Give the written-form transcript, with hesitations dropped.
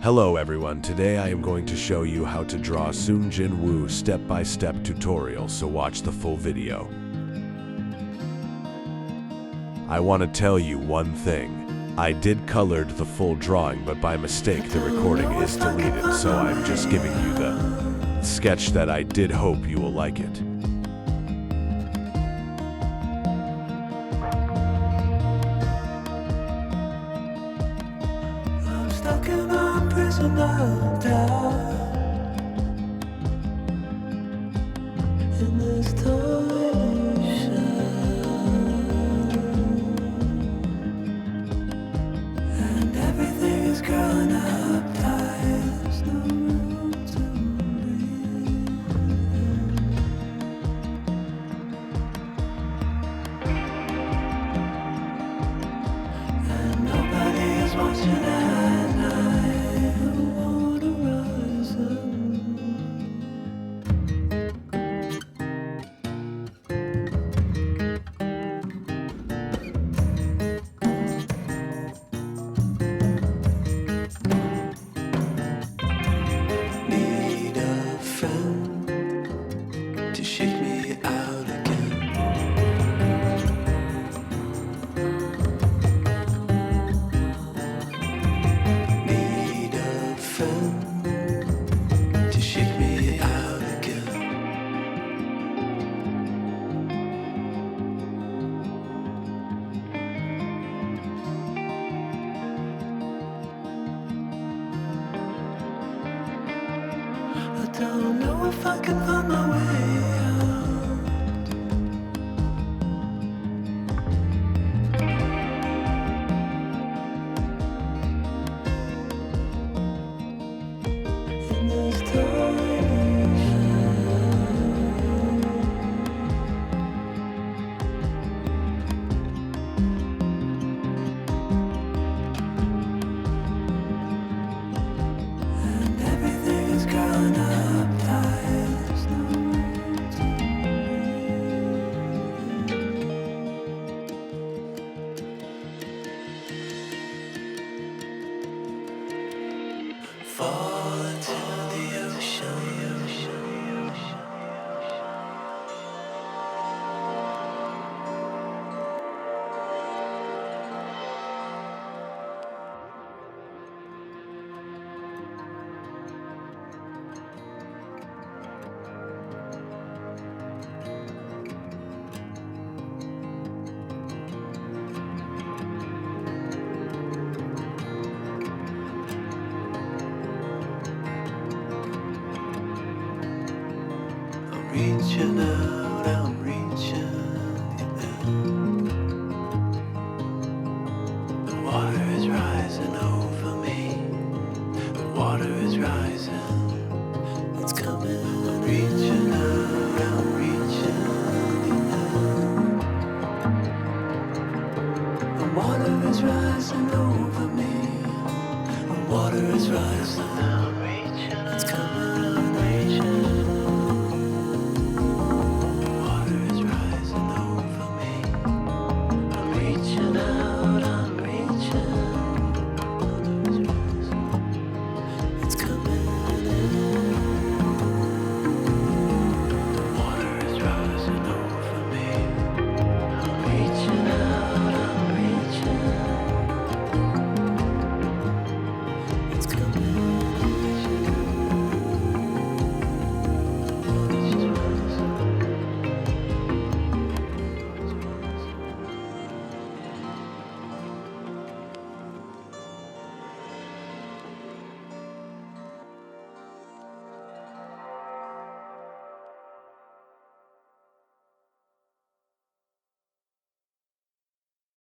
Hello everyone, today I am going to show you how to draw Sung Jin-Woo step-by-step tutorial, so watch the full video. I want to tell you one thing. I did colored the full drawing, but by mistake the recording is deleted, so I'm just giving you the sketch that I did. Hope you will like it. I'm stuck in a prison of doubt. In this tiny shell, and everything is growing up tight. There's no room to breathe, and nobody is watching at night. The water rises. Need a friend to shake me out again. Need a friend to shake me out again. I don't know if I can find my way out. In this tiny shell, and everything is growing up tight. There's no room to breathe. Fall into the ocean. I'm reaching out, I'm reaching in. The water is rising over me. The water is rising. It's coming. I'm reaching out, I'm reaching in. The water is rising over me. The water is rising now.